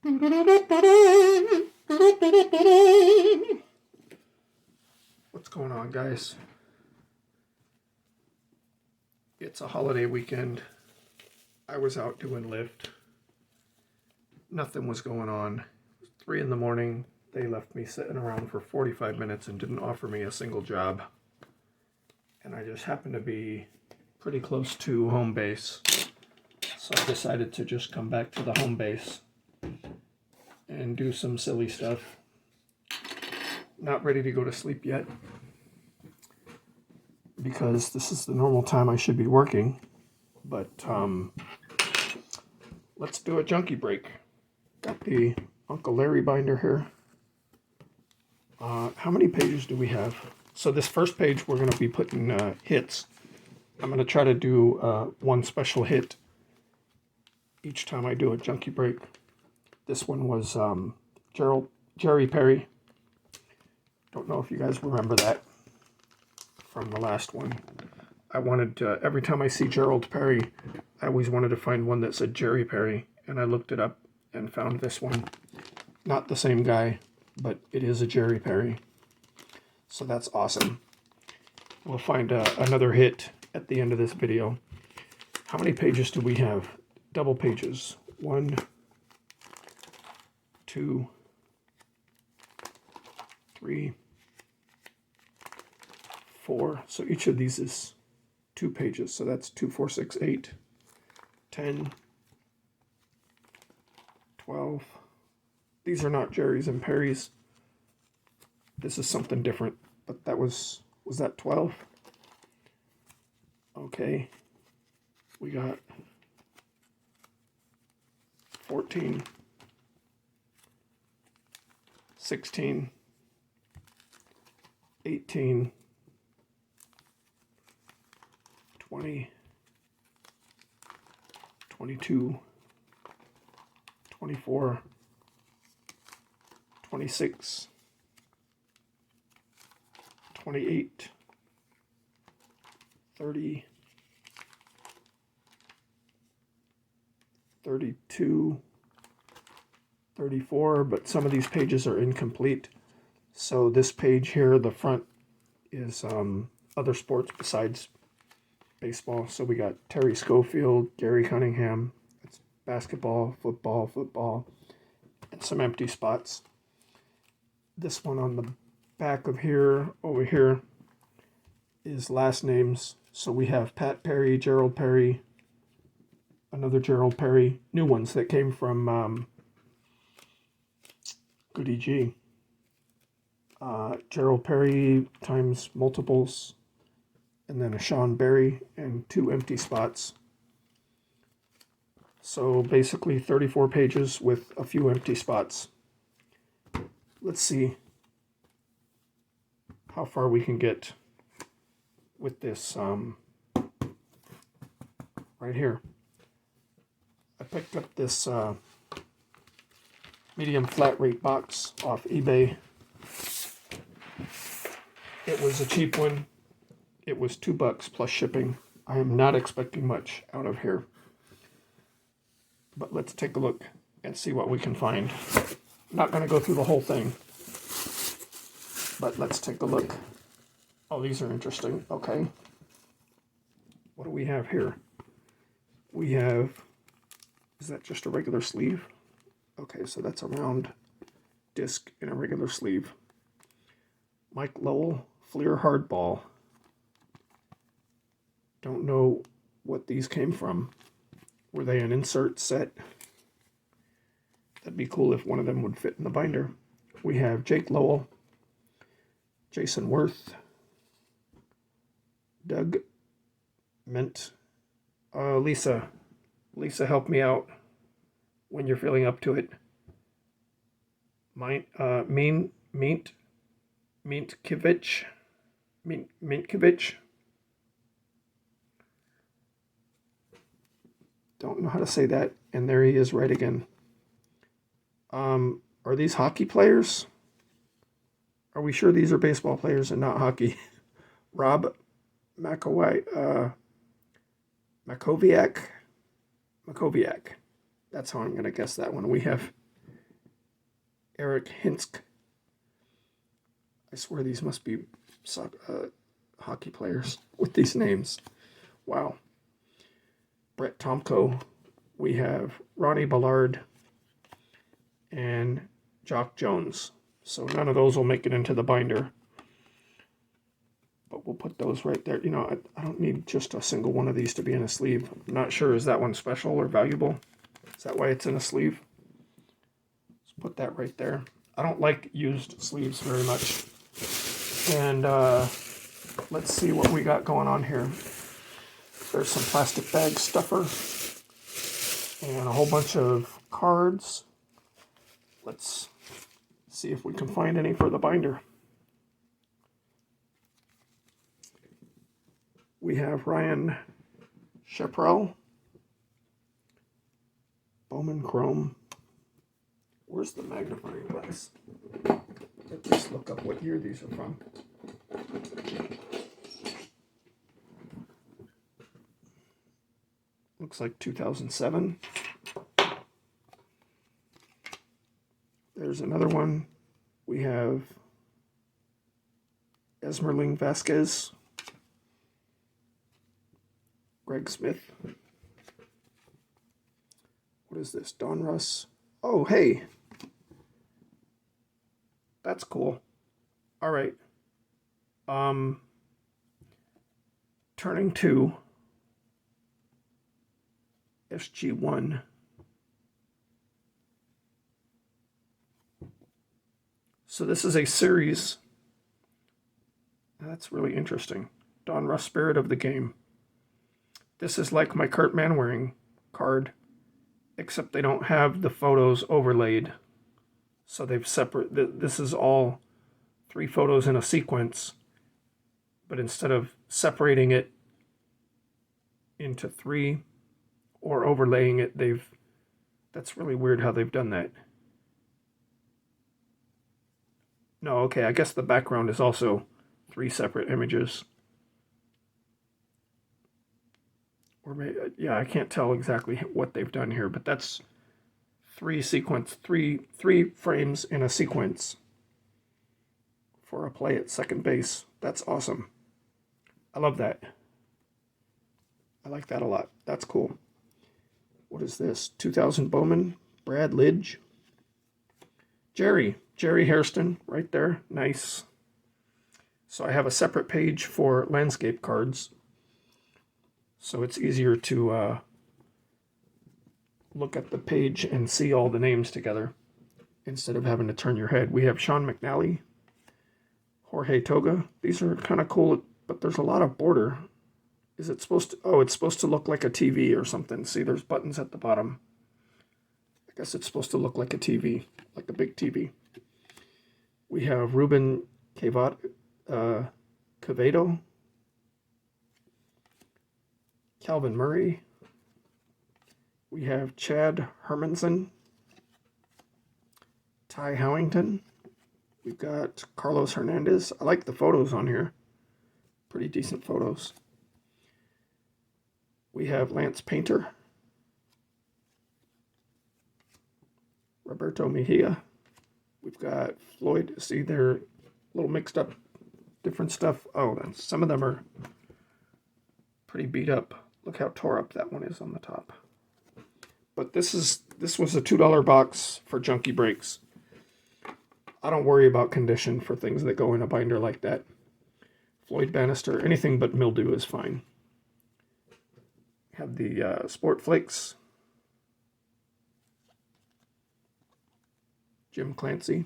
What's going on, guys? It's a holiday weekend. I was out doing Lyft. Nothing was going on. 3 in the morning. They left me sitting around for 45 minutes and didn't offer me a single job. And I just happened to be pretty close to home base. So I decided to just come back to the home base and do some silly stuff. Not ready to go to sleep yet, because this is the normal time I should be working. But let's do a junkie break. Got the Uncle Larry binder here. How many pages do we have? So this first page we're going to be putting hits. I'm going to try to do one special hit each time I do a junkie break. This one was Jerry Perry. Don't know if you guys remember that from the last one. I wanted every time I see Gerald Perry, I always wanted to find one that said Jerry Perry, and I looked it up and found this one. Not the same guy, but it is a Jerry Perry. So that's awesome. We'll find another hit at the end of this video. How many pages do we have? Double pages. 1, 2, 3, 4. So each of these is 2 pages. So that's 2, 4, 6, 8, 10, 12. These are not Jerry's and Perry's. This is something different, but that was that 12? Okay. We got 14, 16, 18, 20, 22, 24, 26, 28, 30, 32, 34, but some of these pages are incomplete. So this page here, the front, is other sports besides baseball. So we got Terry Schofield, Gary Cunningham. It's basketball, football, and some empty spots. This one on the back of here, over here, is last names. So we have Pat Perry, Gerald Perry, another Gerald Perry, new ones that came from Goody G. Gerald Perry times multiples, and then a Sean Berry, and 2 empty spots. So basically 34 pages with a few empty spots. Let's see how far we can get with this right here. I picked up this medium flat rate box off eBay. It was a cheap one. It was $2 plus shipping. I am not expecting much out of here. But let's take a look and see what we can find. I'm not going to go through the whole thing, but let's take a look. Oh, these are interesting. Okay. What do we have here? We have, is that just a regular sleeve? Okay, so that's a round disc in a regular sleeve. Mike Lowell, Fleer Hardball. Don't know what these came from. Were they an insert set? That'd be cool if one of them would fit in the binder. We have Jake Lowell, Jason Worth, Doug Mint. Lisa, help me out when you're feeling up to it. Mintkevich. Don't know how to say that. And there he is right again. Are these hockey players? Are we sure these are baseball players and not hockey? Rob Makoviak. That's how I'm going to guess that one. We have Eric Hinsk. I swear these must be hockey players with these names. Wow. Brett Tomko. We have Ronnie Ballard and Jock Jones. So none of those will make it into the binder. But we'll put those right there. You know, I don't need just a single one of these to be in a sleeve. I'm not sure, is that one special or valuable? Is that why it's in a sleeve? Let's put that right there. I don't like used sleeves very much. And let's see what we got going on here. There's some plastic bag stuffer and a whole bunch of cards. Let's see if we can find any for the binder. We have Ryan Chaparral, Bowman Chrome. Where's the magnifying glass? Let's just look up what year these are from. Looks like 2007. There's another one. We have Esmerling Vasquez, Greg Smith. What is this? Don Russ. Oh, hey. That's cool. All right. Turning to SG1. So this is a series. That's really interesting. Don Russ, Spirit of the Game. This is like my Kurt Manwaring card, except they don't have the photos overlaid. So they've separate. This is all 3 photos in a sequence, but instead of separating it into 3 or overlaying it, that's really weird how they've done that. No, okay, I guess the background is also 3 separate images. Or maybe, yeah, I can't tell exactly what they've done here, but that's 3 frames in a sequence for a play at second base. That's awesome. I love that. I like that a lot. That's cool. What is this? 2000 Bowman, Brad Lidge, Jerry Hairston, right there. Nice. So I have a separate page for landscape cards, so it's easier to look at the page and see all the names together instead of having to turn your head. We have Sean McNally, Jorge Toga. These are kind of cool, but there's a lot of border. Is it supposed to... Oh, it's supposed to look like a TV or something. See, there's buttons at the bottom. I guess it's supposed to look like a TV, like a big TV. We have Ruben Quevedo, Calvin Murray. We have Chad Hermanson, Ty Howington. We've got Carlos Hernandez. I like the photos on here. Pretty decent photos. We have Lance Painter, Roberto Mejia. We've got Floyd. See, they're a little mixed up, different stuff. Oh, some of them are pretty beat up. Look how tore up that one is on the top. But this was a $2 box for Junkie Breaks. I don't worry about condition for things that go in a binder like that. Floyd Bannister, anything but mildew is fine. Have the Sport Flakes, Jim Clancy,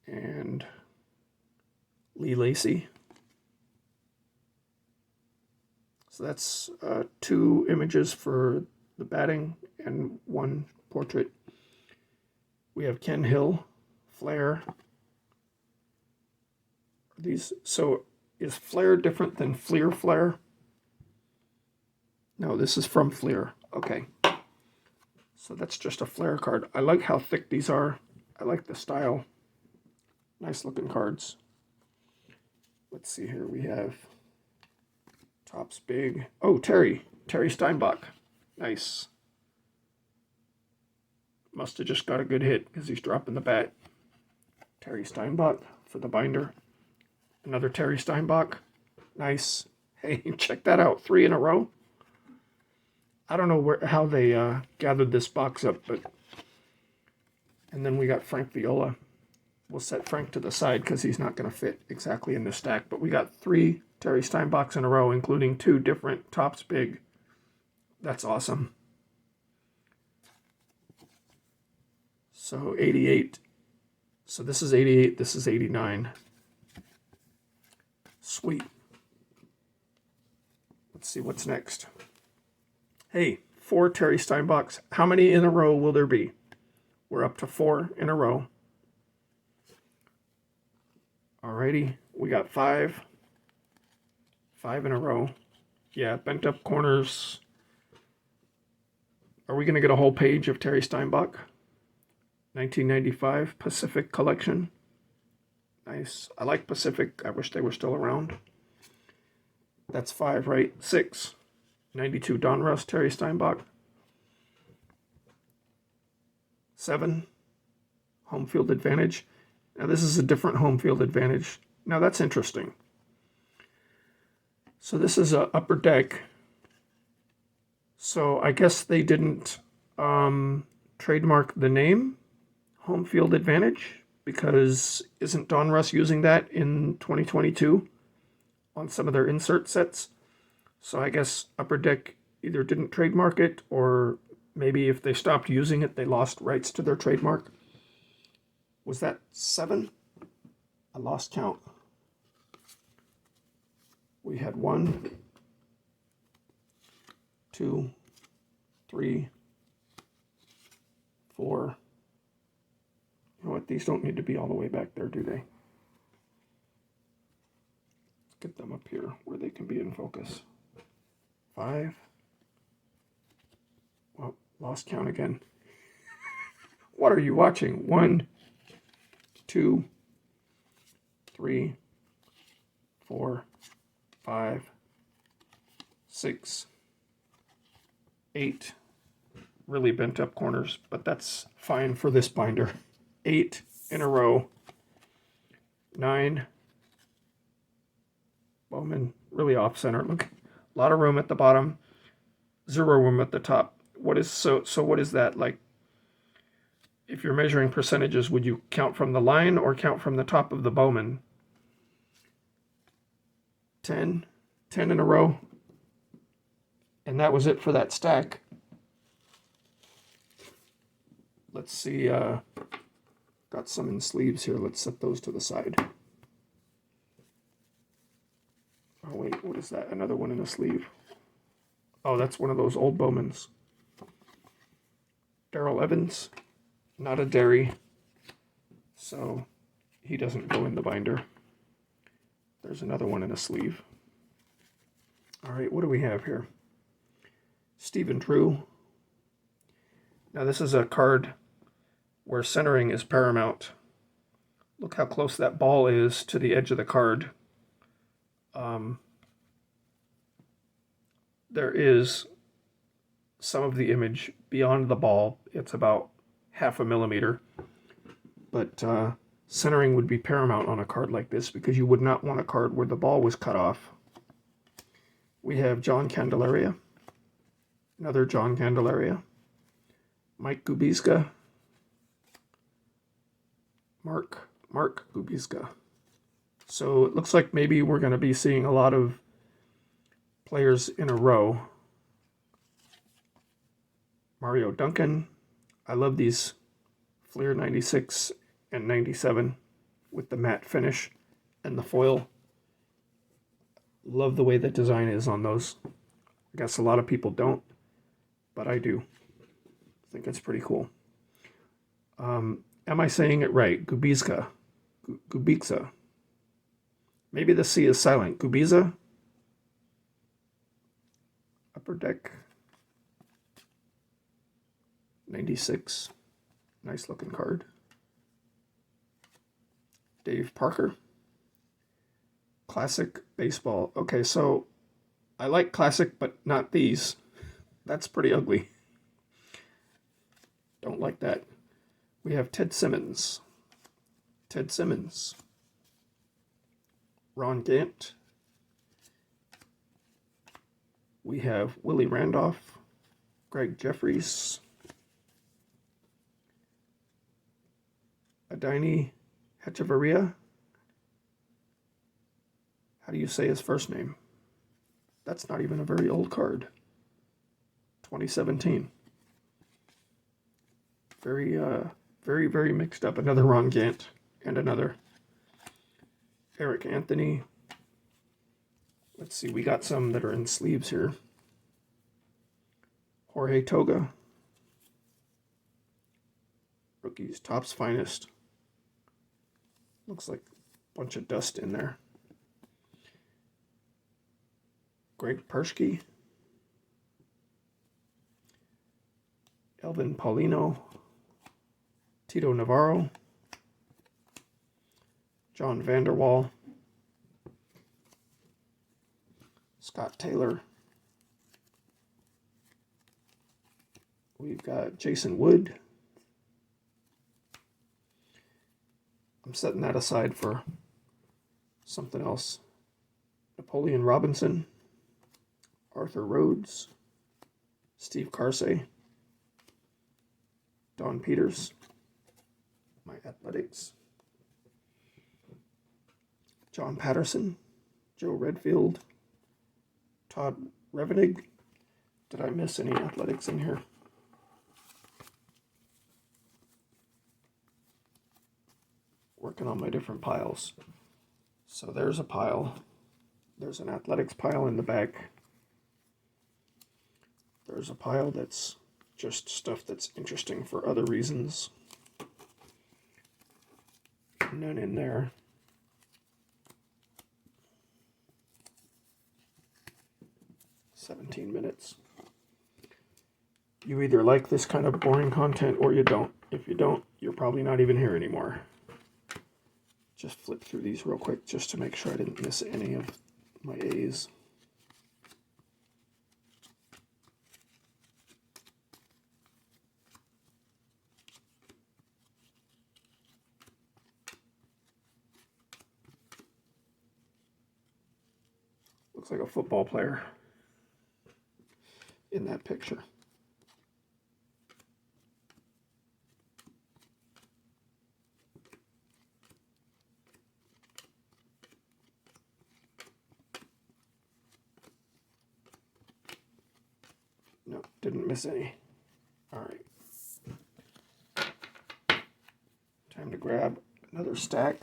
and Lee Lacy. So that's 2 images for the batting and 1 portrait. We have Ken Hill, Flair. So is Flair different than Fleer Flair? No, this is from Fleer. Okay. So that's just a Flair card. I like how thick these are. I like the style. Nice looking cards. Let's see here. We have Topps Big. Oh, Terry Steinbach. Nice. Must have just got a good hit because he's dropping the bat. Terry Steinbach for the binder. Another Terry Steinbach. Nice. Hey, check that out. 3 in a row. I don't know how they gathered this box up, but... And then we got Frank Viola. We'll set Frank to the side because he's not going to fit exactly in the stack. But we got 3 Terry Steinbachs in a row, including 2 different Topps Big. That's awesome. So 88. So this is 88. This is 89. Sweet. Let's see what's next. Hey, 4 Terry Steinbachs. How many in a row will there be? We're up to 4 in a row. Alrighty, we got 5. 5 in a row. Yeah, bent up corners. Are we going to get a whole page of Terry Steinbach? 1995 Pacific Collection. Nice. I like Pacific. I wish they were still around. That's 5, right? 6. 92 Donruss Terry Steinbach. 7. Home field advantage. Now this is a different home field advantage. Now that's interesting. So this is a upper deck. So I guess they didn't trademark the name home field advantage, because isn't Donruss using that in 2022 on some of their insert sets? So I guess upper deck either didn't trademark it, or maybe if they stopped using it, they lost rights to their trademark. Was that 7? I lost count. We had 1, 2, 3, 4. You know what? These don't need to be all the way back there, do they? Let's get them up here where they can be in focus. 5. Well, lost count again. What are you watching? 1, 2, 3, 4, 5, 6, 8. Really bent up corners, but that's fine for this binder. 8 in a row. 9. Bowman really off center. Look, a lot of room at the bottom, 0 room at the top. What is so what is that like? If you're measuring percentages, would you count from the line or count from the top of the Bowman? 10 in a row. And that was it for that stack. Let's see, got some in sleeves here. Let's set those to the side. Oh wait, what is that? Another one in a sleeve. Oh, that's one of those old Bowmans. Darrell Evans, not a dairy, so he doesn't go in the binder. There's another one in a sleeve. All right, what do we have here? Stephen Drew. Now this is a card where centering is paramount. Look how close that ball is to the edge of the card. There is some of the image beyond the ball. It's about 0.5 millimeter. But centering would be paramount on a card like this, because you would not want a card where the ball was cut off. We have John Candelaria. Another John Candelaria. Mike Gubiska. Mark Gubiska. So it looks like maybe we're going to be seeing a lot of players in a row. Mario Duncan. I love these Fleer 96 and 97 with the matte finish and the foil. Love the way the design is on those. I guess a lot of people don't, but I do. I think it's pretty cool. Am I saying it right? Gubiska. Gubica. Maybe the C is silent. Gubiza. Upper deck. 96. Nice looking card. Dave Parker. Classic baseball. Okay, so I like classic, but not these. That's pretty ugly. Don't like that. We have Ted Simmons. Ted Simmons. Ron Gant. We have Willie Randolph. Greg Jeffries. Adini Hechavarria. How do you say his first name? That's not even a very old card. 2017. Very mixed up. Another Ron Gant and another Eric Anthony. Let's see, we got some that are in sleeves here. Jorge Toga. Rookies, Topps Finest. Looks like a bunch of dust in there. Greg Persky. Elvin Paulino. Tito Navarro. John Vanderwall. Scott Taylor. We've got Jason Wood. I'm setting that aside for something else. Napoleon Robinson. Arthur Rhodes. Steve Carsey. Don Peters. My Athletics. John Patterson. Joe Redfield. Todd Revenig. Did I miss any Athletics in here? Working on my different piles. So there's a pile. There's an Athletics pile in the back. There's a pile that's just stuff that's interesting for other reasons. None in there. "17 minutes. You either like this kind of boring content or you don't. If you don't, you're probably not even here anymore. Just flip through these real quick just to make sure I didn't miss any of my A's. Looks like a football player in that picture. No, didn't miss any. All right. Time to grab another stack.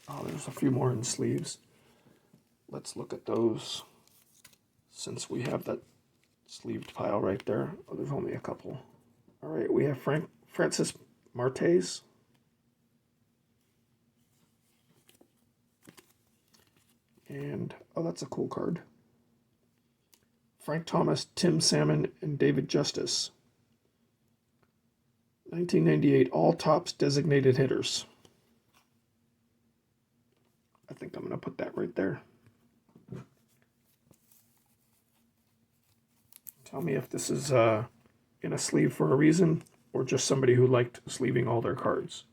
Oh, there's a few more in sleeves. Let's look at those since we have that sleeved pile right there. Oh, there's only a couple. All right, we have Francis Martes. And, oh, that's a cool card. Frank Thomas, Tim Salmon, and David Justice. 1998 All Topps Designated Hitters. I think I'm going to put that right there. Tell me if this is in a sleeve for a reason or just somebody who liked sleeving all their cards.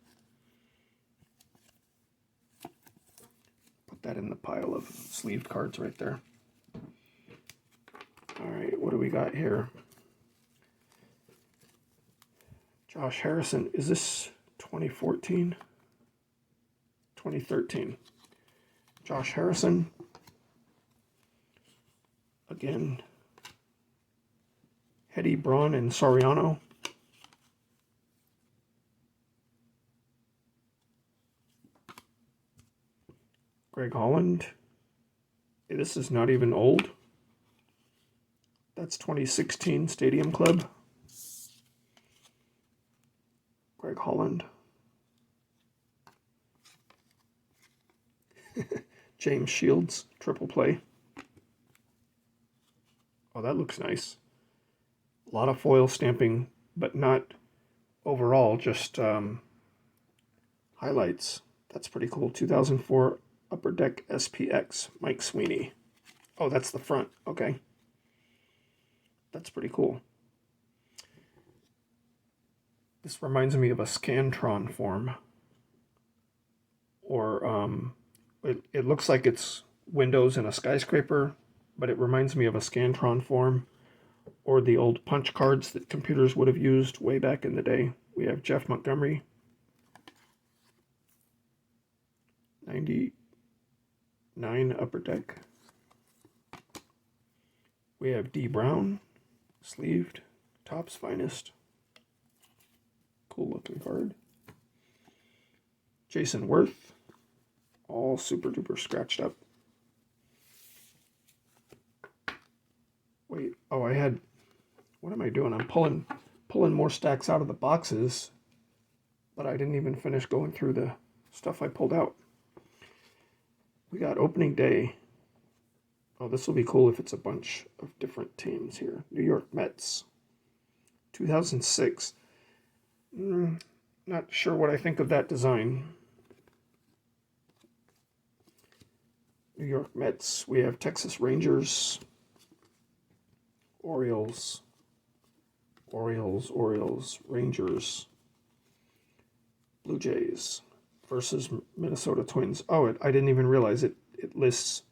Put that in the pile of sleeved cards right there. All right, what do we got here? Josh Harrison. Is this 2014? 2013. Josh Harrison. Again, Hetty Braun and Soriano. Greg Holland. Hey, this is not even old. That's 2016 Stadium Club. Greg Holland. James Shields, triple play. Oh, that looks nice. A lot of foil stamping, but not overall, just highlights. That's pretty cool. 2004 Upper Deck SPX, Mike Sweeney. Oh, that's the front. Okay. That's pretty cool. This reminds me of a Scantron form. Or it looks like it's windows in a skyscraper, but it reminds me of a Scantron form or the old punch cards that computers would have used way back in the day. We have Jeff Montgomery, 99 upper deck. We have D. Brown, sleeved, Topps Finest. Cool looking card. Jason Worth, all super duper scratched up. Wait, oh, what am I doing? I'm pulling more stacks out of the boxes, but I didn't even finish going through the stuff I pulled out. We got opening day. Oh, this will be cool if it's a bunch of different teams here. New York Mets, 2006. Not sure what I think of that design. New York Mets. We have Texas Rangers, Orioles, Rangers, Blue Jays versus Minnesota Twins. Oh, I didn't even realize it lists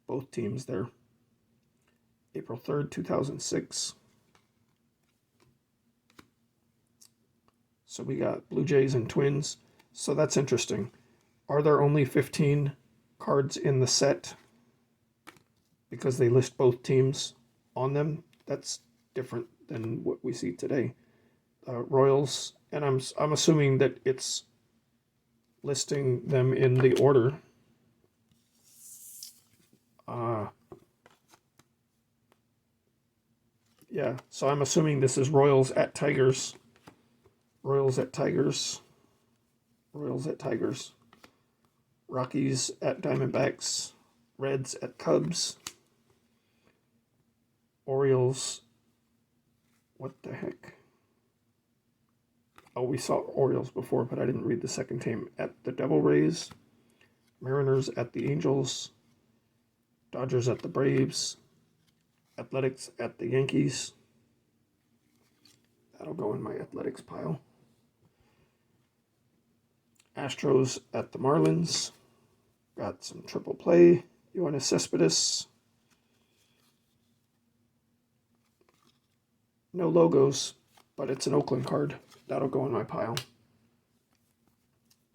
both teams there. April 3rd, 2006. So we got Blue Jays and Twins. So that's interesting. Are there only 15 cards in the set because they list both teams on them? That's different than what we see today. Royals, and I'm assuming that it's listing them in the order. Yeah, so I'm assuming this is Royals at Tigers. Royals at Tigers. Royals at Tigers. Rockies at Diamondbacks. Reds at Cubs. Orioles. What the heck? Oh, we saw Orioles before, but I didn't read the second team. At the Devil Rays. Mariners at the Angels. Dodgers at the Braves. Athletics at the Yankees. That'll go in my Athletics pile. Astros at the Marlins. Got some triple play. Yoenis Cespedes. No logos, but it's an Oakland card. That'll go in my pile.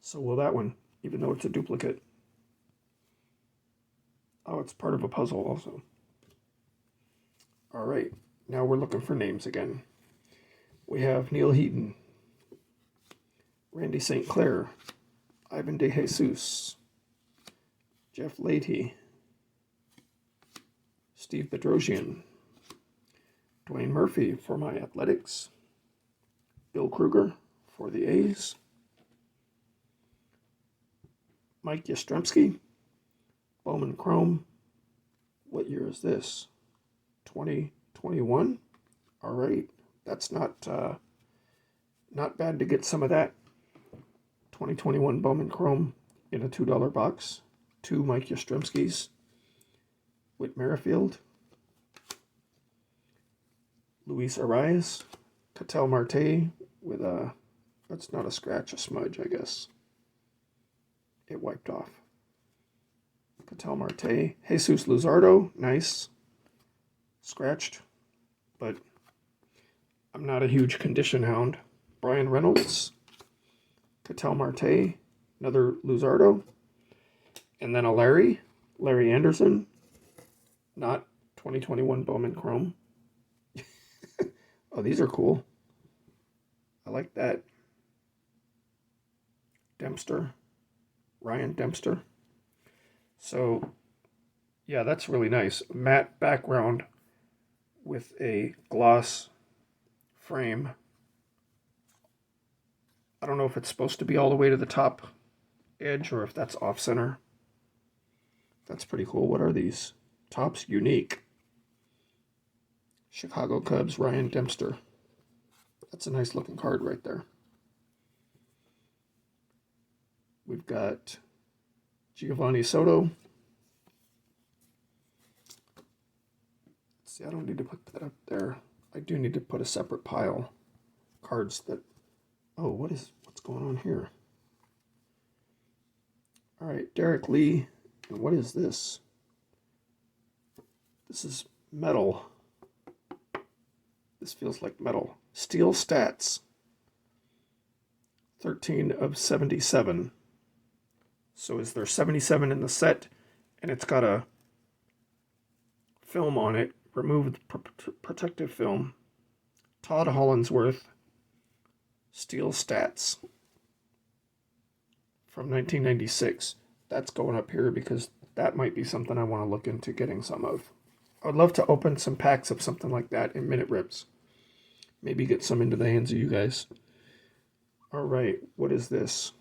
So will that one, even though it's a duplicate. Oh, it's part of a puzzle also. All right, now we're looking for names again. We have Neil Heaton, Randy St. Clair, Ivan De Jesus, Jeff Leahy, Steve Bedrosian, Dwayne Murphy for my Athletics, Bill Kruger for the A's, Mike Yastrzemski, Bowman Chrome. What year is this? 2021. All right, that's not bad to get some of that. 2021 Bowman Chrome in a $2 box. 2 Mike Yastrzemskis. Whit Merrifield. Luis Arias. Ketel Marte with a, that's not a scratch, a smudge, I guess. It wiped off. Ketel Marte. Jesus Luzardo, nice. Scratched, but I'm not a huge condition hound. Brian Reynolds, Ketel Marte, another Luzardo, and then a Larry Anderson, not 2021 Bowman Chrome. Oh, these are cool. I like that. Dempster, Ryan Dempster. So, yeah, that's really nice. Matte background with a gloss frame. I don't know if it's supposed to be all the way to the top edge or if that's off center. That's pretty cool. What are these? Topps Unique. Chicago Cubs, Ryan Dempster. That's a nice looking card right there. We've got Giovanni Soto. See, I don't need to put that up there. I do need to put a separate pile cards that, oh, what's going on here? All right, Derek Lee, and what is this? This is metal. This feels like metal. Steel Stats, 13 of 77. So is there 77 in the set, and it's got a film on it, removed protective film. Todd Hollandsworth, Steel Stats from 1996. That's going up here because that might be something I want to look into getting some of. I would love to open some packs of something like that in minute rips. Maybe get some into the hands of you guys. All right, what is this?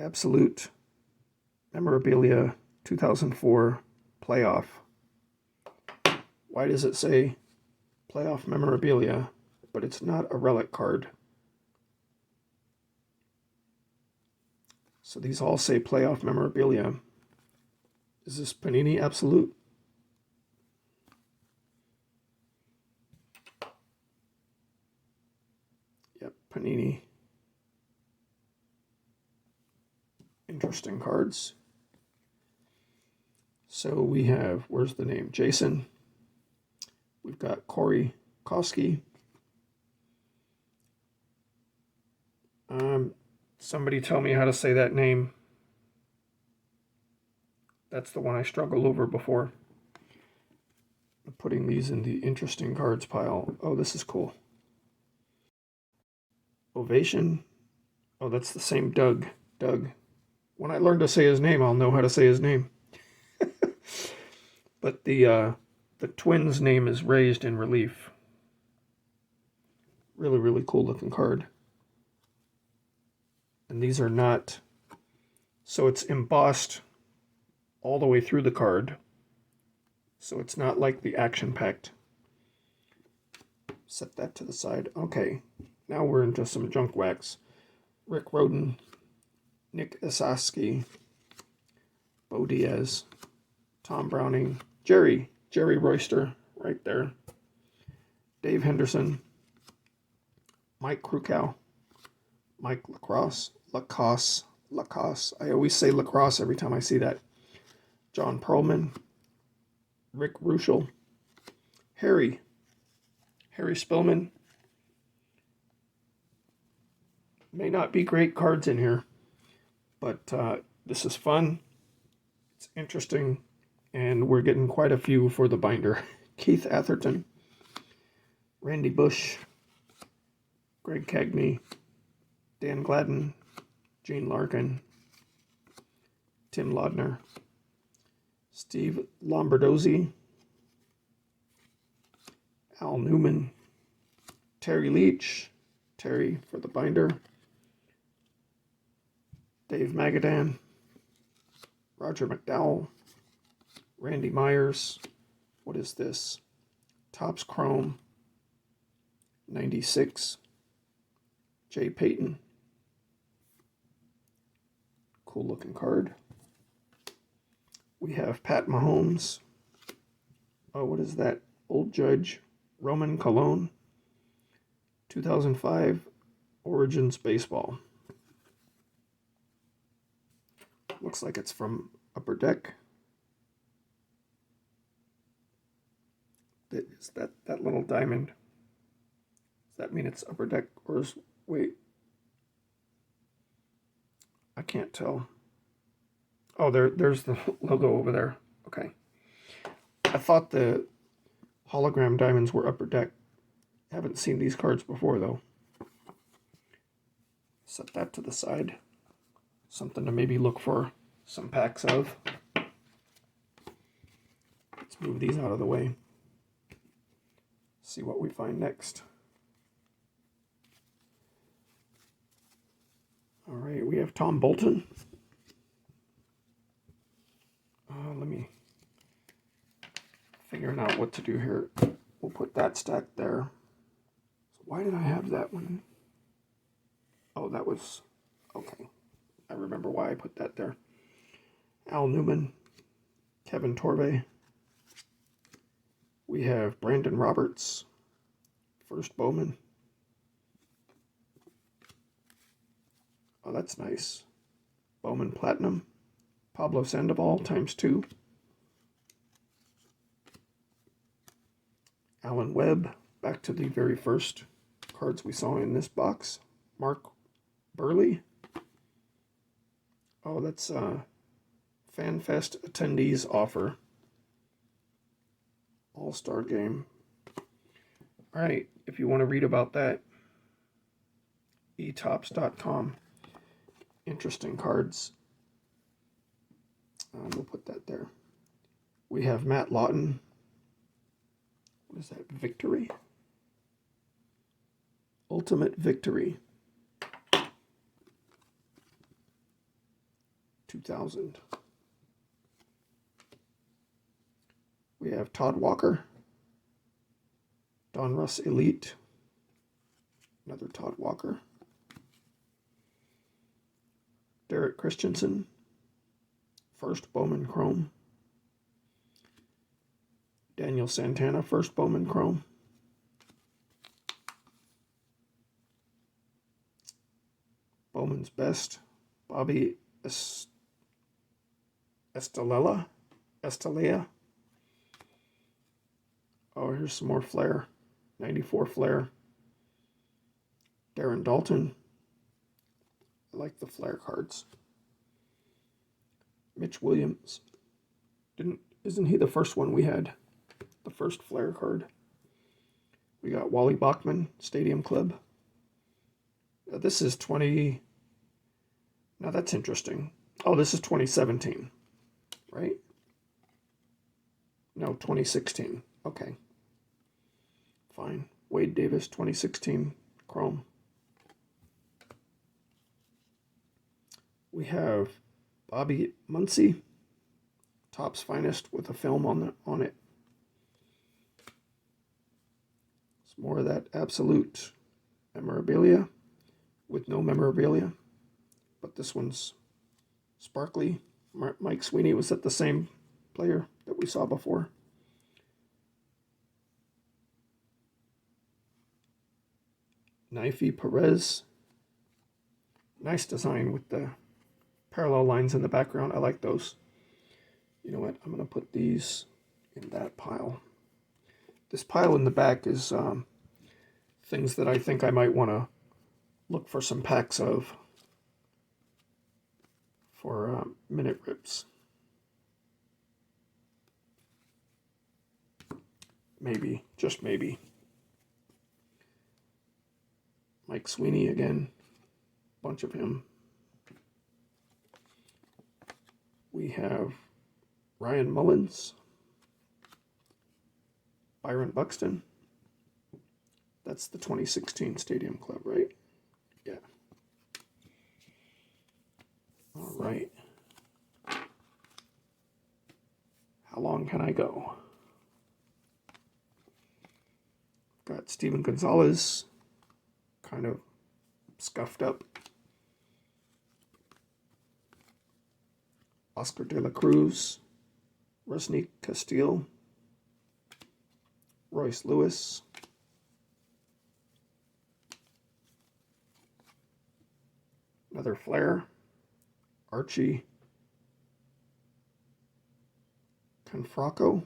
Absolute Memorabilia 2004 Playoff. Why does it say Playoff Memorabilia, but it's not a relic card? So these all say Playoff Memorabilia. Is this Panini Absolute? Yep, Panini. Interesting cards. So we have, where's the name? Jason. We've got Corey Koski. Somebody tell me how to say that name. That's the one I struggled over before. I'm putting these in the interesting cards pile. Oh, this is cool. Ovation. Oh, that's the same Doug. Doug. When I learn to say his name, I'll know how to say his name. But the twins' name is raised in relief. Really, really cool looking card. And these are not, so it's embossed all the way through the card. So it's not like the action-packed. Set that to the side. Okay, now we're into some junk wax. Rick Roden, Nick Esaski, Bo Diaz, Tom Browning, Jerry Royster, right there. Dave Henderson, Mike Krukow, Mike Lacoste. I always say lacrosse every time I see that. John Perlman, Rick Ruschel, Harry Spillman. May not be great cards in here, but this is fun. It's interesting, and we're getting quite a few for the binder. Keith Atherton, Randy Bush, Greg Cagney, Dan Gladden, Gene Larkin, Tim Laudner, Steve Lombardozzi, Al Newman, Terry Leach, Terry for the binder, Dave Magadan, Roger McDowell, Randy Myers. What is this? Topps Chrome, 96, Jay Payton. Cool looking card. We have Pat Mahomes. Oh, what is that? Old Judge Roman Cologne, 2005 Origins Baseball. Looks like it's from Upper Deck. Is that little diamond? Does that mean it's Upper Deck or is, wait? I can't tell. Oh, there's the logo over there. Okay. I thought the hologram diamonds were Upper Deck. Haven't seen these cards before, though. Set that to the side. Something to maybe look for some packs of. Let's move these out of the way. See what we find next. All right, we have Tom Bolton. Let me figuring out what to do here. We'll put that stack there. So why did I have that one? Oh, that was okay. I remember why I put that there. Al Newman, Kevin Torbe, We have Brandon Roberts, first Bowman. Oh, that's nice. Bowman Platinum. Pablo Sandoval ×2. Alan Webb, back to the very first cards we saw in this box. Mark Burley. Oh, that's FanFest attendees offer. All-Star game. All right, if you want to read about that, etops.com. Interesting cards. We'll put that there. We have Matt Lawton. What is that? Victory? Ultimate Victory. 2000. We have Todd Walker. Donruss Elite. Another Todd Walker. Derek Christensen. First Bowman Chrome. Daniel Santana, first Bowman Chrome. Bowman's Best. Bobby Estalella. Oh, here's some more Flair. 94 Flair. Darren Dalton. I like the Flair cards. Mitch Williams. Isn't he the first one we had? The first Flair card. We got Wally Bachman, Stadium Club. This is 20... Now that's interesting. Oh, this is 2017, right? No, 2016. Okay. Fine. Wade Davis, 2016 Chrome. We have Bobby Muncy, Topps Finest, with a film on it. Some more of that absolute memorabilia with no memorabilia, but this one's sparkly. Mike Sweeney, was that the same player that we saw before? Knifey Perez. Nice design with the parallel lines in the background. I like those. You know what? I'm going to put these in that pile. This pile in the back is things that I think I might want to look for some packs of for minute rips. Maybe, just maybe. Mike Sweeney again. Bunch of him. We have Ryan Mullins. Byron Buxton. That's the 2016 Stadium Club, right? Yeah. All right. How long can I go? Got Steven Gonzalez, kind of scuffed up. Oscar De La Cruz, Rusney Castile, Royce Lewis, another Flair, Archie Confraco.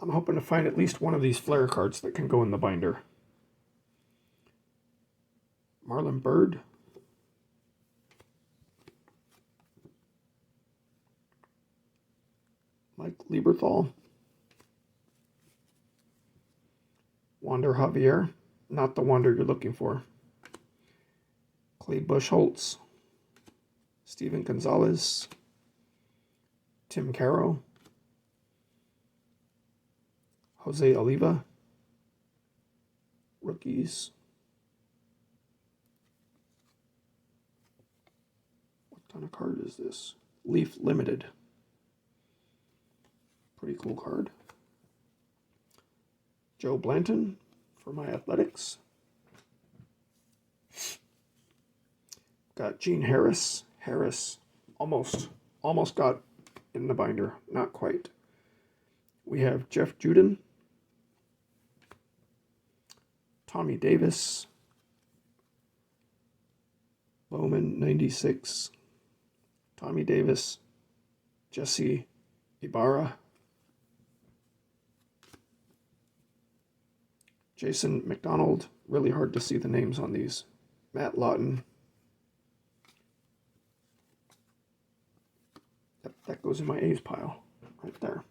I'm hoping to find at least one of these Flair cards that can go in the binder. Marlon Byrd. Mike Lieberthal. Wander Javier. Not the Wander you're looking for. Clay Bushholtz. Steven Gonzalez. Tim Caro. Jose Oliva. Rookies. What kind of card is this? Leaf Limited. Pretty cool card. Joe Blanton for my Athletics. Got Gene Harris. Almost got in the binder. Not quite. We have Jeff Juden, Tommy Davis, Bowman 96, Tommy Davis, Jesse Ibarra, Jason McDonald, really hard to see the names on these, Matt Lawton. That goes in my A's pile, right there.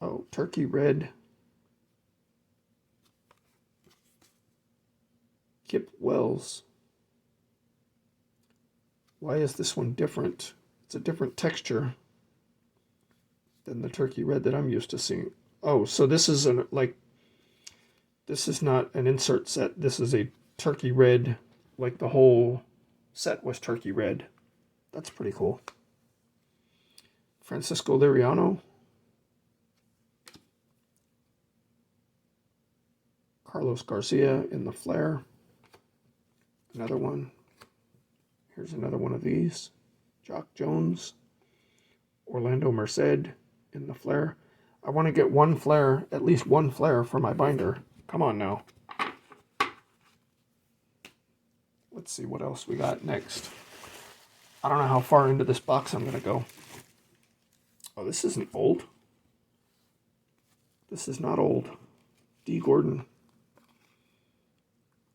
Oh, Turkey Red, Kip Wells. Why is this one different? It's a different texture than the Turkey Red that I'm used to seeing. Oh, so this is this is not an insert set. This is a Turkey Red, like the whole set was Turkey Red. That's pretty cool. Francisco Liriano, Carlos Garcia in the flare. Another one. Here's another one of these. Jock Jones, Orlando Merced in the flare. I want to get one flare, at least one flare for my binder. Come on now. Let's see what else we got next. I don't know how far into this box I'm going to go. Oh, this isn't old. This is not old. D. Gordon.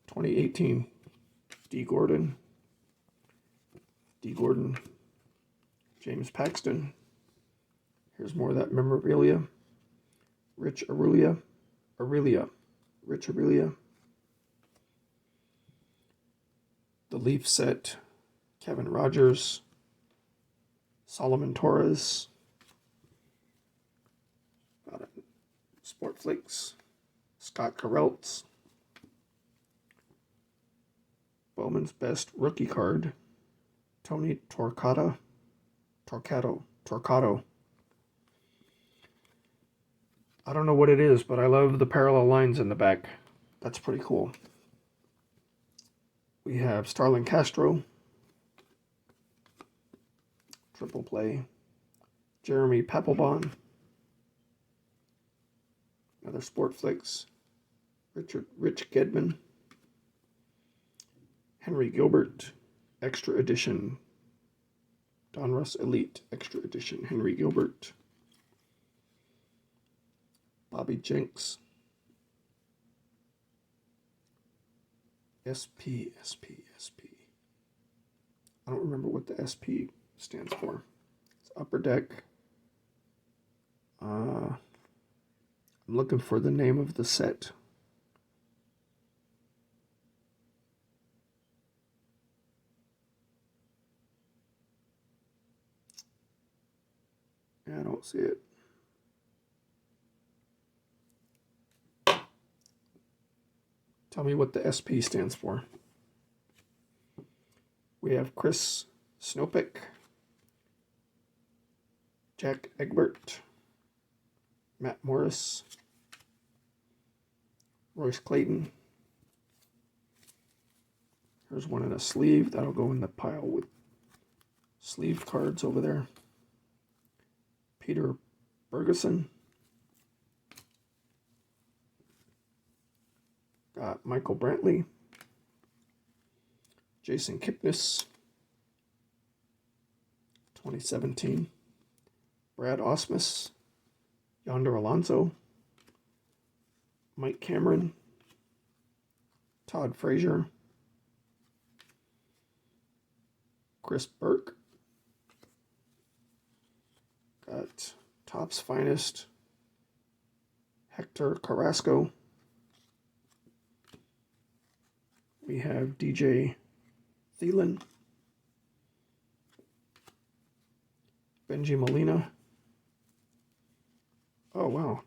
2018. D. Gordon. D. Gordon. James Paxton. Here's more of that memorabilia. Rich Aurelia. Rich Aurelia. The Leaf set. Kevin Rogers. Solomon Torres. Got it. Sportflix. Scott Carelts. Bowman's Best rookie card. Tony Torquato. I don't know what it is, but I love the parallel lines in the back. That's pretty cool. We have Starlin Castro. Triple play. Jeremy Papelbon. Another Sportflix. Rich Gedman. Henry Gilbert. Extra edition. Donruss Elite Extra edition. Henry Gilbert. Bobby Jenks. SP. I don't remember what the SP stands for. It's Upper Deck. I'm looking for the name of the set. I don't see it. Tell me what the SP stands for. We have Chris Snopek, Jack Egbert, Matt Morris, Royce Clayton. Here's one in a sleeve. That'll go in the pile with sleeve cards over there. Peter Bergeson. Got Michael Brantley. Jason Kipnis. 2017. Brad Ausmus. Yonder Alonso. Mike Cameron. Todd Frazier. Chris Burke. Got Topps Finest. Hector Carrasco. We have DJ Thielen. Benji Molina. Oh, wow.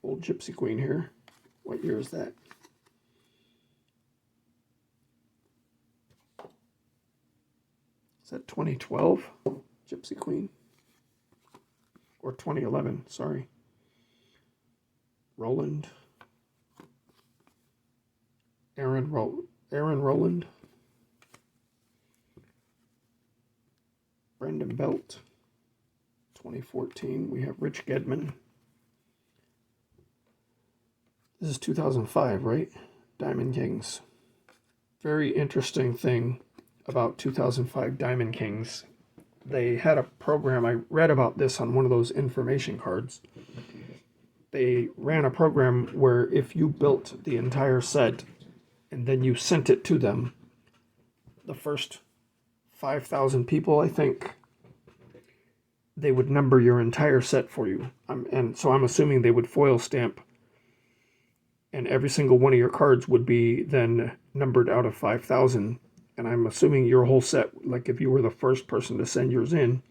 Old Gypsy Queen here. What year is that? Is that 2012? Gypsy Queen? Or 2011, sorry. Roland. Aaron Roland. Brendan Belt, 2014. We have Rich Gedman. This is 2005, right? Diamond Kings. Very interesting thing about 2005 Diamond Kings. They had a program, I read about this on one of those information cards. They ran a program where if you built the entire set and then you sent it to them, the first 5,000 people, I think, they would number your entire set for you. And so I'm assuming they would foil stamp, and every single one of your cards would be then numbered out of 5,000. And I'm assuming your whole set, like if you were the first person to send yours in,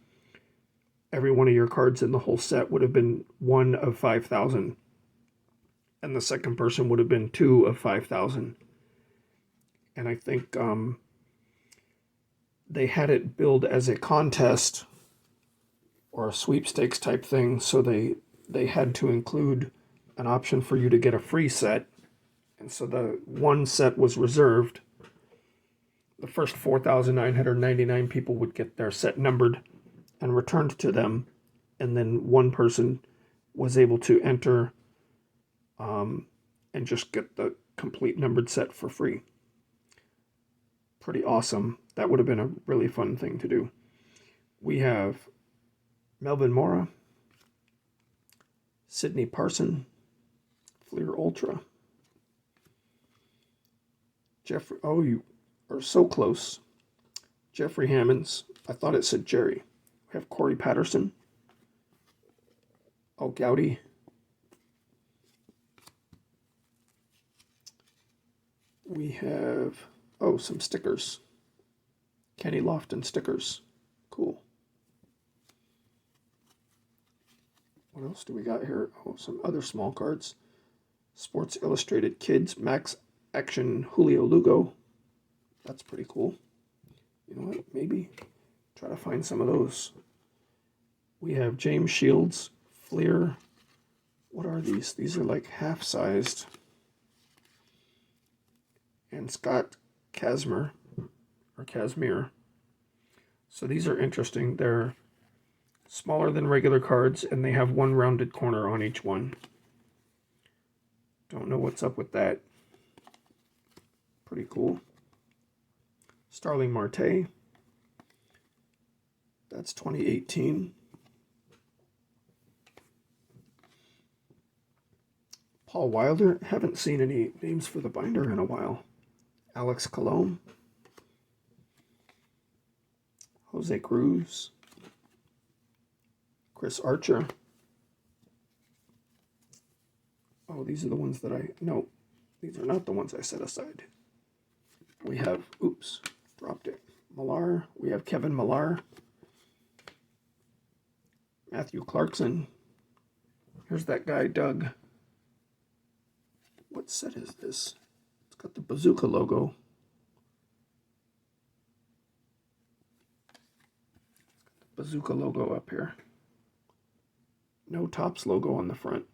every one of your cards in the whole set would have been 1 of 5,000. And the second person would have been 2 of 5,000. And I think they had it billed as a contest or a sweepstakes type thing. So they had to include an option for you to get a free set. And so the one set was reserved. The first 4,999 people would get their set numbered and returned to them. And then one person was able to enter and just get the complete numbered set for free. Pretty awesome. That would have been a really fun thing to do. We have Melvin Mora, Sidney Parson, Fleer Ultra, Jeffrey, oh, you are so close. Jeffrey Hammonds, I thought it said Jerry. We have Corey Patterson, oh, Gowdy, we have, oh, some stickers. Kenny Lofton stickers. Cool. What else do we got here? Oh, some other small cards. Sports Illustrated Kids Max Action Julio Lugo. That's pretty cool. You know what? Maybe try to find some of those. We have James Shields, Fleer. What are these? These are like half-sized. And Scott Kazmir. So these are interesting. They're smaller than regular cards, and they have one rounded corner on each one. Don't know what's up with that. Pretty cool. Starling Marte. That's 2018. Paul Wilder. Haven't seen any names for the binder in a while. Alex Colon. Jose Cruz. Chris Archer. Oh, these are the ones that no, these are not the ones I set aside. We have, oops, dropped it. Millar. We have Kevin Millar. Matthew Clarkson. Here's that guy, Doug. What set is this? It's got the Bazooka logo. Bazooka logo up here. No Topps logo on the front.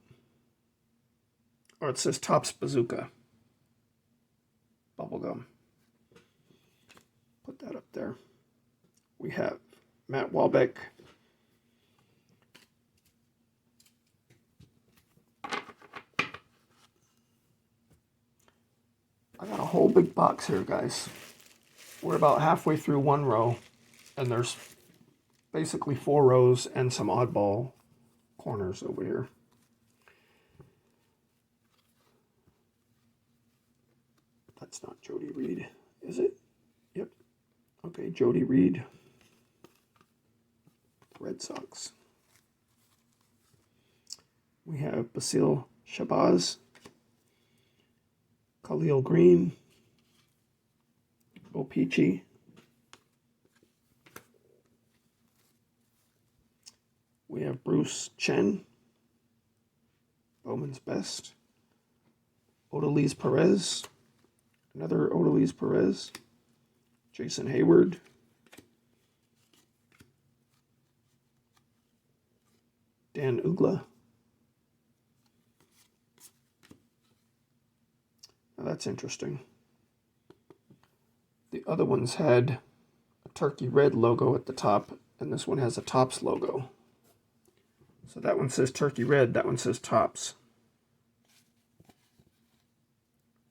Or it says Topps Bazooka. Bubblegum. Put that up there. We have Matt Walbeck. I got a whole big box here, guys. We're about halfway through one row, and there's basically 4 rows and some oddball corners over here. That's not Jody Reed, is it? Yep. Okay, Jody Reed. Red Sox. We have Basil Shabazz. Khalil Green. Opeachy. We have Bruce Chen. Bowman's Best. Odalise Perez. Another Odalise Perez. Jason Hayward. Dan Ugla. Now that's interesting. The other ones had a turkey red logo at the top and this one has a Topps logo. So that one says Turkey Red, that one says Topps.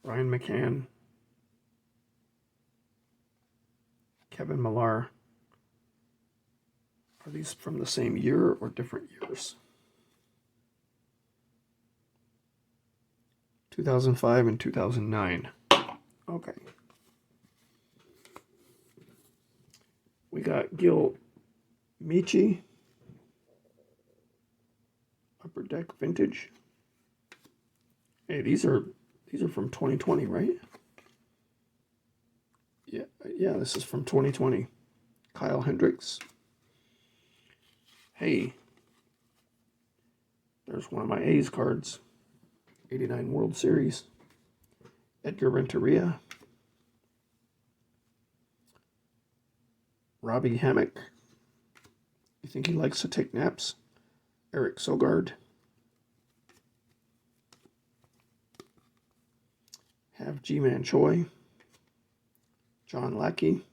Brian McCann, Kevin Millar. Are these from the same year or different years? 2005 and 2009. Okay. We got Gil Michi, Upper Deck Vintage. Hey, these are from 2020, right? Yeah, this is from 2020. Kyle Hendricks. Hey, there's one of my A's cards. 89 World Series. Edgar Renteria. Robbie Hammock. You think he likes to take naps? Eric Sogard. Have G-Man Choi. John Lackey.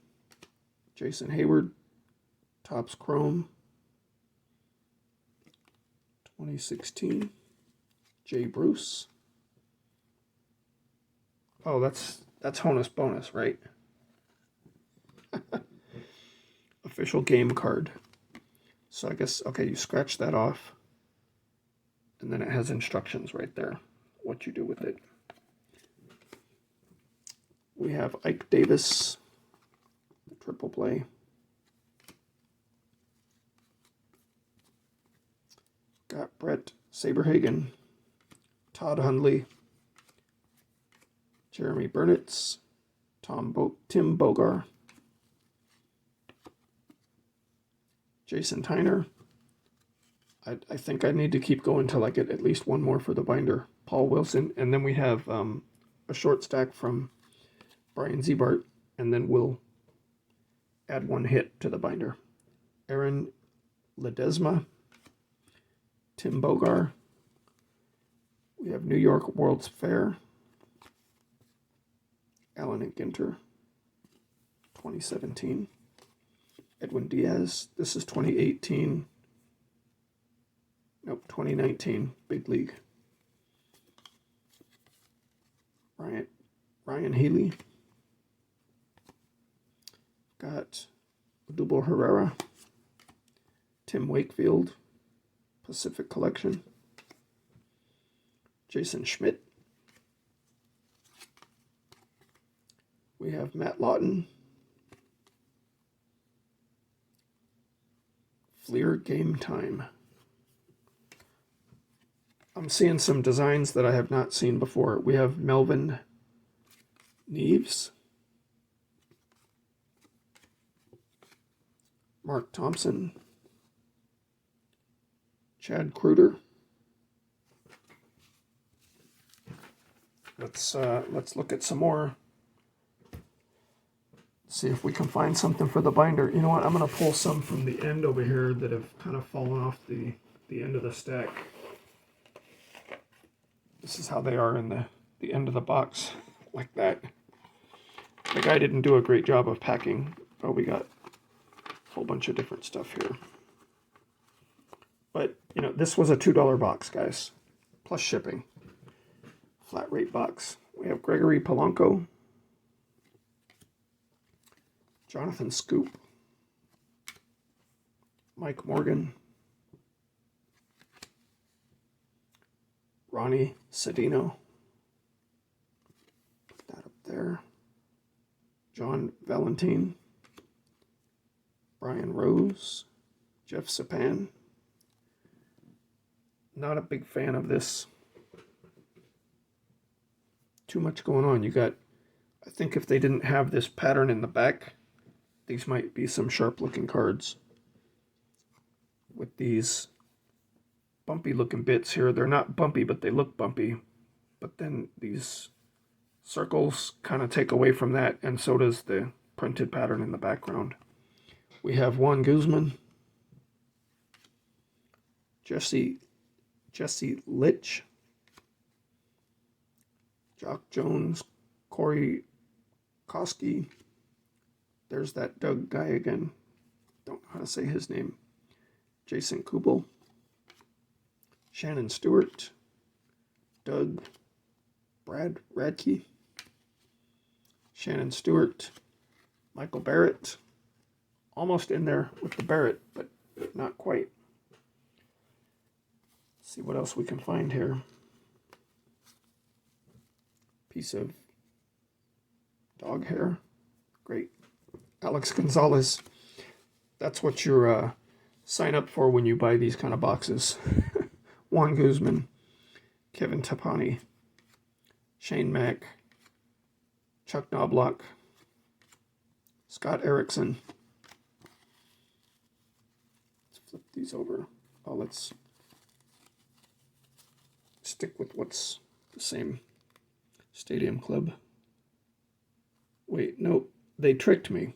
Jason Hayward. Topps Chrome. 2016. Jay Bruce. Oh, that's Honus Bonus, right? Official game card. So I guess, okay, you scratch that off. And then it has instructions right there, what you do with it. We have Ike Davis, the triple play. Got Brett Saberhagen, Todd Hundley, Jeremy Burnitz, Tim Bogar, Jason Tyner. I think I need to keep going till I get at least one more for the binder. Paul Wilson, and then we have a short stack from Brian Zebart, and then we'll add one hit to the binder. Aaron Ledesma, Tim Bogar. We have New York World's Fair, Allen and Ginter, 2017. Edwin Diaz, this is 2018. Nope, 2019, Big League. Ryan Healy. Got Odubel Herrera, Tim Wakefield, Pacific Collection, Jason Schmidt. We have Matt Lawton, Fleer Game Time. I'm seeing some designs that I have not seen before. We have Melvin Neves, Mark Thompson, Chad Kruder. Let's look at some more. See if we can find something for the binder. You know what? I'm going to pull some from the end over here that have kind of fallen off the end of the stack. This is how they are in the end of the box, like that. The guy didn't do a great job of packing. Oh, we got a whole bunch of different stuff here. But, you know, this was a $2 box, guys, plus shipping. Flat rate box. We have Gregory Polanco, Jonathan Scoop, Mike Morgan, Ronnie Cedino, put that up there, John Valentine, Brian Rose, Jeff Sapan. Not a big fan of this. Too much going on. You got, I think if they didn't have this pattern in the back, these might be some sharp looking cards. With these bumpy looking bits here. They're not bumpy, but they look bumpy. But then these circles kind of take away from that, and so does the printed pattern in the background. We have Juan Guzman, Jesse Litch, Jock Jones, Corey Koski. There's that Doug guy again. don't know how to say his name. Jason Kubel, Shannon Stewart, Doug Brad Radke, Shannon Stewart, Michael Barrett, almost in there with the Barrett, but not quite. Let's see what else we can find here. Piece of dog hair. Great. Alex Gonzalez. That's what you sign up for when you buy these kind of boxes. Juan Guzman, Kevin Tapani, Shane Mack, Chuck Knobloch, Scott Erickson. Let's flip these over. Oh, let's stick with what's the same. Stadium Club. Wait, no, they tricked me.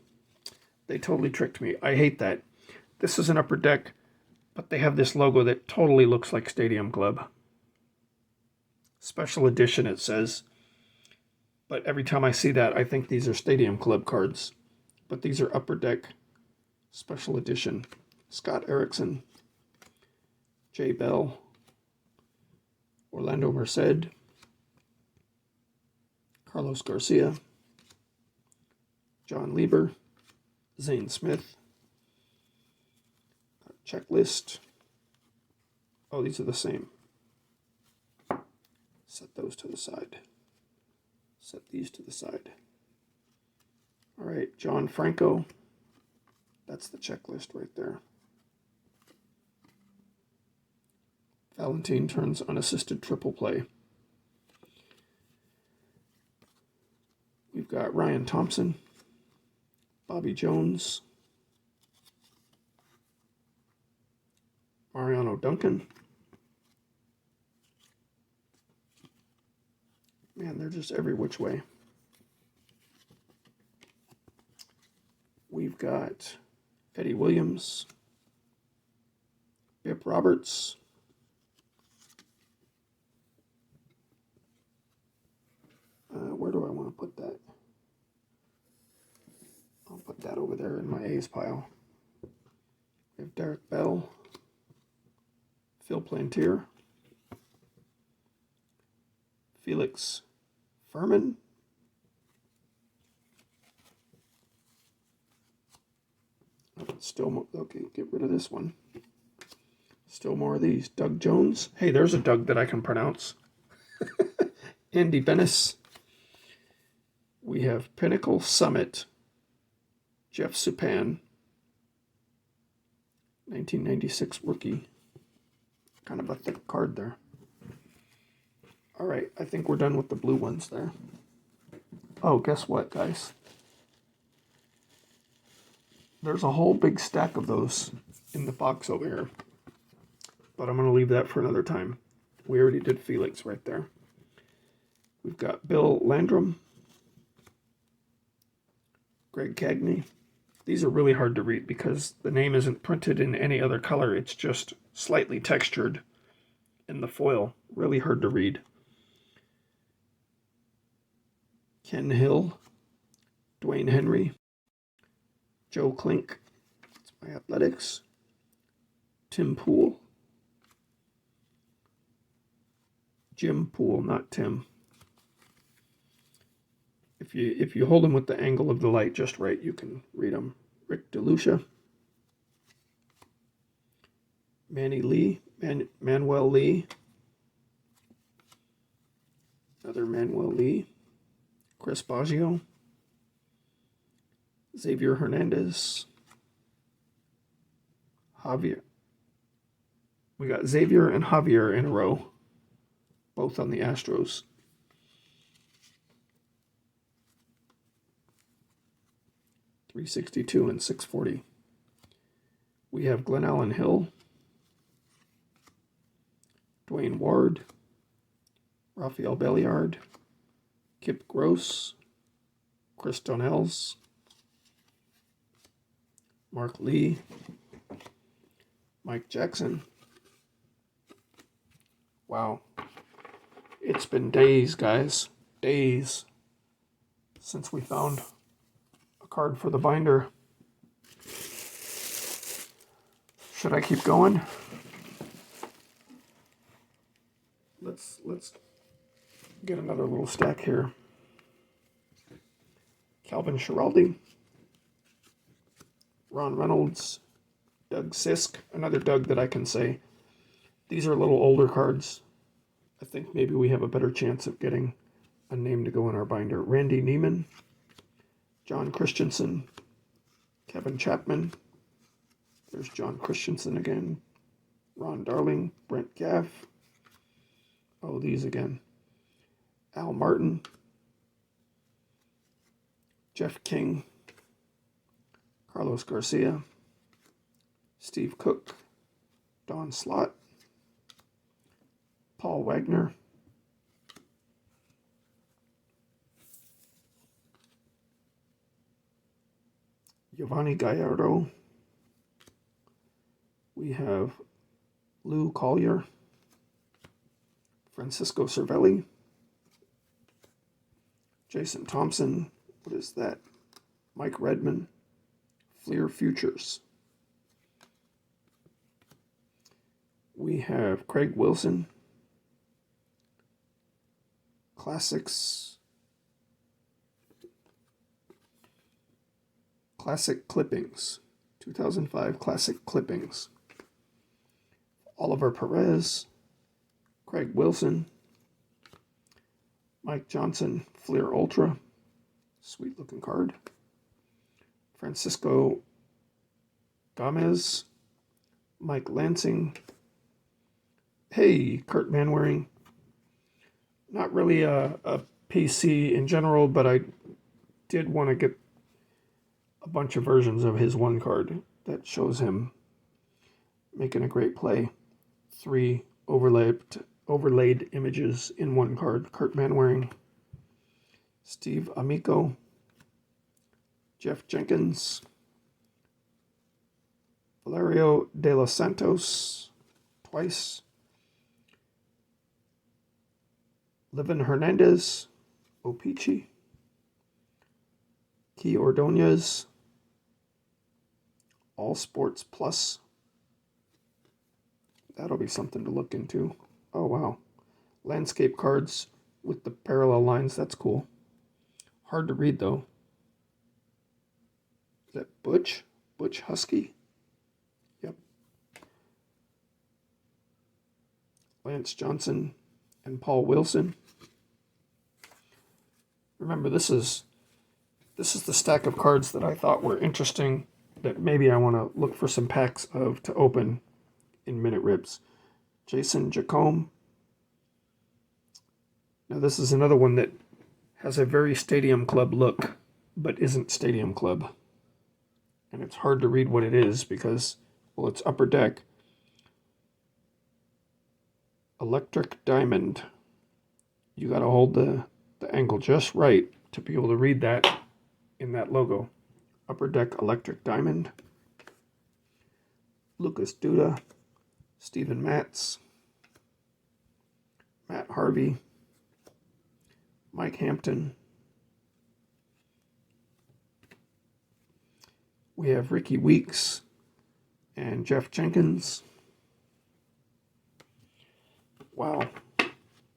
They totally tricked me. I hate that. This is an Upper Deck, but they have this logo that totally looks like Stadium Club. Special edition, it says. But every time I see that, I think these are Stadium Club cards. But these are Upper Deck Special Edition. Scott Erickson, Jay Bell, Orlando Merced, Carlos Garcia, John Lieber, Zane Smith, checklist. Oh, these are the same. Set those to the side. Set these to the side. All right, John Franco. That's the checklist right there. Valentine turns unassisted triple play. We've got Ryan Thompson, Bobby Jones, Mariano Duncan. Man, they're just every which way. We've got Eddie Williams, Bip Roberts, where do I want to put that? I'll put that over there in my A's pile. We have Derek Bell, Phil Plantier, Felix Furman, still more, okay, get rid of this one. Still more of these. Doug Jones. Hey, there's a Doug that I can pronounce. Andy Bennis. We have Pinnacle Summit, Jeff Supan, 1996 rookie. Kind of a thick card there. All right, I think we're done with the blue ones there. Oh, guess what, guys? There's a whole big stack of those in the box over here. But I'm going to leave that for another time. We already did Felix right there. We've got Bill Landrum, Greg Cagney. These are really hard to read because the name isn't printed in any other color. It's just slightly textured in the foil. Really hard to read. Ken Hill, Dwayne Henry, Joe Klink, that's my Athletics, Tim Pool, Jim Pool, not Tim. If you hold them with the angle of the light just right, you can read them. Rick DeLucia, Manny Lee, Manuel Lee, another Manuel Lee, Chris Baggio, Xavier Hernandez, Javier. We got Xavier and Javier in a row, both on the Astros. .362 and .640. We have Glenn Allen Hill, Dwayne Ward, Rafael Belliard, Kip Gross, Chris Donnells, Mark Lee, Mike Jackson. Wow. It's been days, guys. Days since we found a card for the binder. Should I keep going? Let's get another little stack here. Calvin Schiraldi, Ron Reynolds, Doug Sisk, another Doug that I can say. These are a little older cards. I think maybe we have a better chance of getting a name to go in our binder. Randy Neiman, John Christensen, Kevin Chapman. There's John Christensen again. Ron Darling, Brent Gaff. Oh, these again. Al Martin, Jeff King, Carlos Garcia, Steve Cook, Don Slott, Paul Wagner, Giovanni Gallardo. We have Lou Collier, Francisco Cervelli, Jason Thompson. What is that? Mike Redman, Fleer Futures. We have Craig Wilson, Classics, Classic Clippings, 2005 Classic Clippings. Oliver Perez, Craig Wilson, Mike Johnson, Fleer Ultra, sweet looking card. Francisco Gomez, Mike Lansing. Hey, Kurt Manwaring. Not really a PC in general, but I did want to get a bunch of versions of his one card that shows him making a great play. 3 overlaid images in one card. Kurt Manwaring, Steve Amico, Jeff Jenkins, Valerio De Los Santos, twice, Livin Hernandez, Opichi, Key Ordonez, All Sports Plus. That'll be something to look into. Oh, wow. Landscape cards with the parallel lines. That's cool. Hard to read, though. Is that Butch? Butch Husky? Yep. Lance Johnson and Paul Wilson. Remember, this is the stack of cards that I thought were interesting that maybe I want to look for some packs of to open in Minute Ribs. Jason Jacome. Now this is another one that has a very Stadium Club look, but isn't Stadium Club. And it's hard to read what it is because, well, it's Upper Deck. Electric Diamond. You got to hold the angle just right to be able to read that in that logo. Upper Deck Electric Diamond. Lucas Duda. Stephen Matz, Matt Harvey, Mike Hampton. We have Ricky Weeks and Jeff Jenkins. Wow.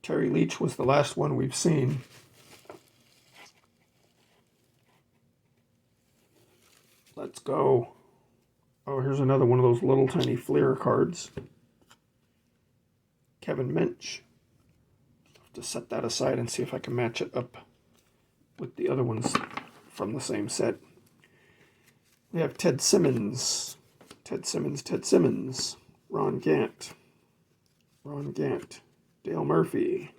Terry Leach was the last one we've seen. Let's go. Oh, here's another one of those little tiny Fleer cards. Kevin Minch. I'll have to set that aside and see if I can match it up with the other ones from the same set. We have Ted Simmons. Ted Simmons. Ron Gant. Dale Murphy.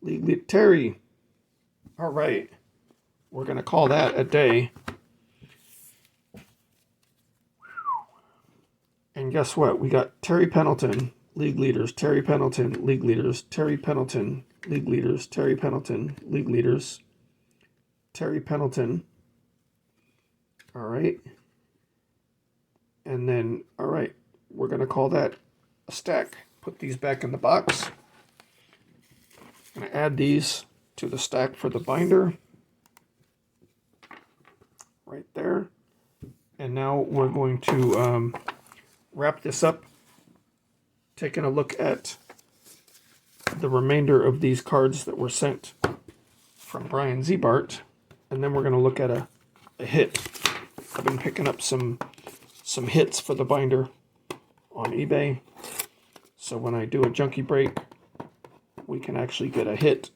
League Terry. All right. We're going to call that a day. And guess what? We got Terry Pendleton, league leaders. Terry Pendleton, league leaders. Terry Pendleton, league leaders. Terry Pendleton, league leaders. Terry Pendleton. All right. And then, all right, we're going to call that a stack. Put these back in the box. I'm going to add these to the stack for the binder. Right there. And now we're going to wrap this up, taking a look at the remainder of these cards that were sent from Brian Zebart, and then we're going to look at a hit. I've been picking up some hits for the binder on eBay, so when I do a junkie break, we can actually get a hit,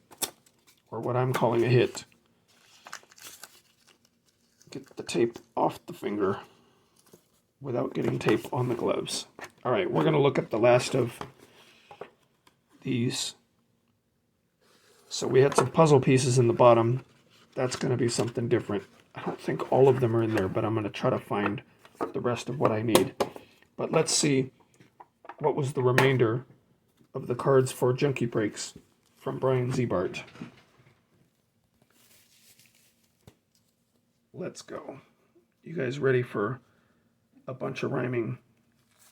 or what I'm calling a hit. Get the tape off the finger without getting tape on the gloves. All right, we're going to look at the last of these. So we had some puzzle pieces in the bottom. That's going to be something different. I don't think all of them are in there, but I'm going to try to find the rest of what I need. But let's see what was the remainder of the cards for Junkie Breaks from Brian Zebart. Let's go. You guys ready for a bunch of rhyming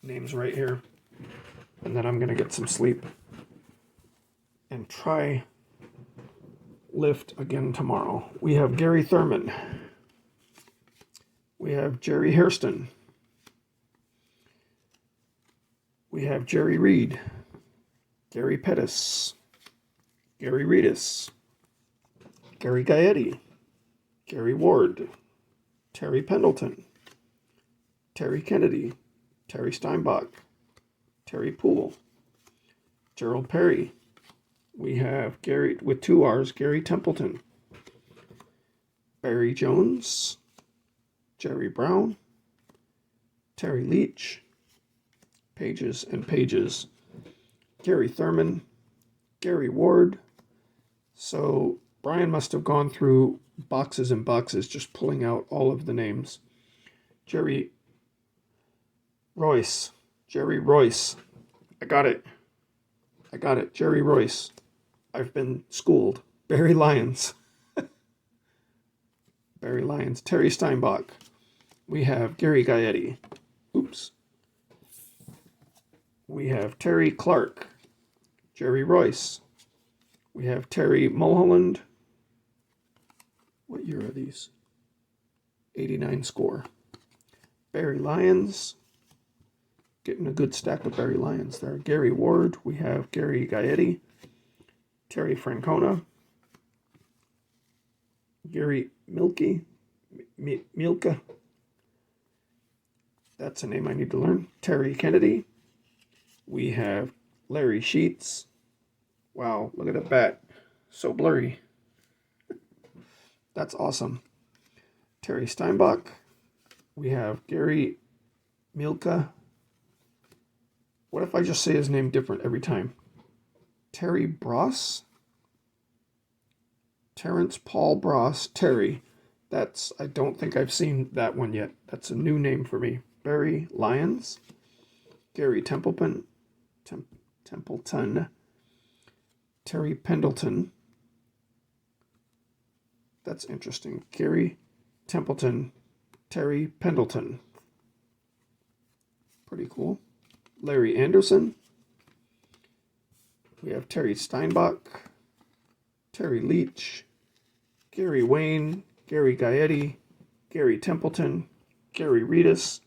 names right here? And then I'm going to get some sleep and try lift again tomorrow. We have Gary Thurman. We have Jerry Hairston. We have Jerry Reed. Gary Pettis. Gary Reedus. Gary Gaetti. Gary Ward. Terry Pendleton. Terry Kennedy. Terry Steinbach. Terry Poole. Gerald Perry. We have Gary, with 2 R's, Gary Templeton. Barry Jones. Jerry Brown. Terry Leach. Pages and pages. Gary Thurman. Gary Ward. So Brian must have gone through boxes and boxes just pulling out all of the names. Jerry Royce. Jerry Royce. I got it. Jerry Royce. I've been schooled. Barry Lyons. Barry Lyons. Terry Steinbach. We have Gary Gaetti. Oops. We have Terry Clark. Jerry Royce. We have Terry Mulholland. What year are these? 89 score. Barry Lyons. Getting a good stack of Barry Lyons there. Gary Ward. We have Gary Gaetti. Terry Francona. Gary Milke. Milka. That's a name I need to learn. Terry Kennedy. We have Larry Sheets. Wow, look at that bat. So blurry. That's awesome. Terry Steinbach. We have Gary Milka. What if I just say his name different every time? Terry Bross? Terrence Paul Bross. Terry. I don't think I've seen that one yet. That's a new name for me. Barry Lyons. Gary Templeton. Terry Pendleton. That's interesting. Gary Templeton. Terry Pendleton. Pretty cool. Larry Anderson. We have Terry Steinbach. Terry Leach. Gary Wayne. Gary Gaetti. Gary Templeton. Gary Reedus.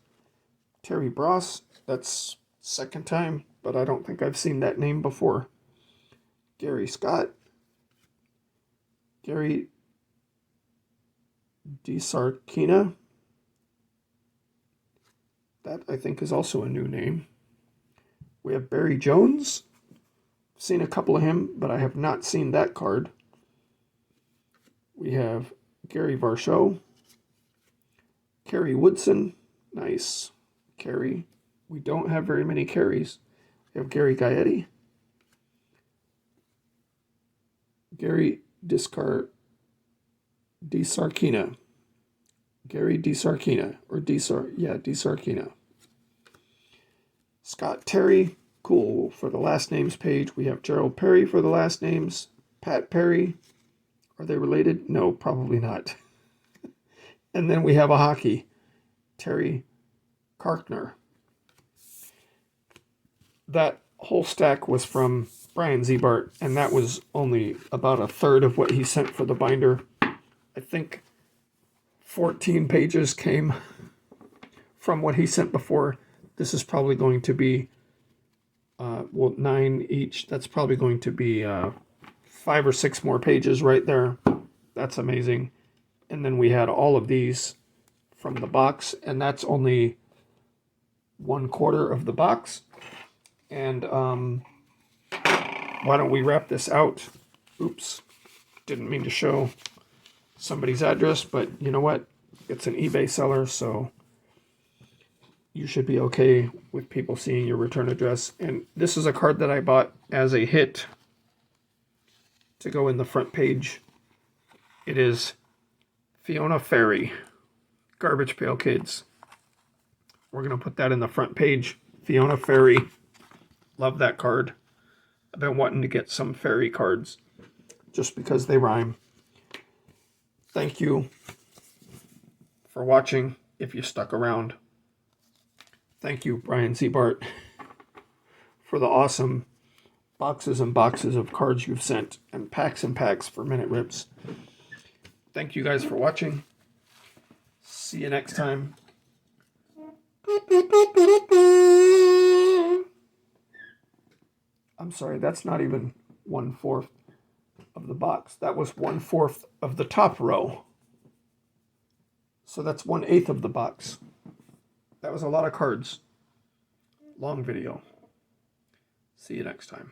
Terry Bross. That's second time, but I don't think I've seen that name before. Gary Scott. Gary DeSarkina. That, I think, is also a new name. We have Barry Jones. Seen a couple of him, but I have not seen that card. We have Gary Varsho. Kerry Woodson. Nice. Kerry. We don't have very many Kerrys. We have Gary Gaetti. Gary DeSarkina. Gary DeSarkina. DeSarkina. Scott Terry. Cool. For the last names page, we have Gerald Perry for the last names. Pat Perry. Are they related? No, probably not. And then we have a hockey. Terry Karkner. That whole stack was from Brian Zebart, and that was only about a third of what he sent for the binder. I think 14 pages came. from what he sent before, this is probably going to be, well, 9 each. That's probably going to be 5 or 6 more pages right there. That's amazing. And then we had all of these from the box, and that's only 1/4 of the box. And why don't we wrap this out? Oops, didn't mean to show somebody's address, but you know what? It's an eBay seller, so you should be okay with people seeing your return address. And this is a card that I bought as a hit to go in the front page. It is Fiona Ferry, Garbage Pail Kids. We're going to put that in the front page. Fiona Ferry. Love that card. I've been wanting to get some fairy cards just because they rhyme. Thank you for watching if you stuck around. Thank you, Brian Zebart, for the awesome boxes and boxes of cards you've sent and packs for Minute Rips. Thank you guys for watching. See you next time. I'm sorry, that's not even 1/4 of the box. That was 1/4 of the top row. So that's 1/8 of the box. That was a lot of cards. Long video. See you next time.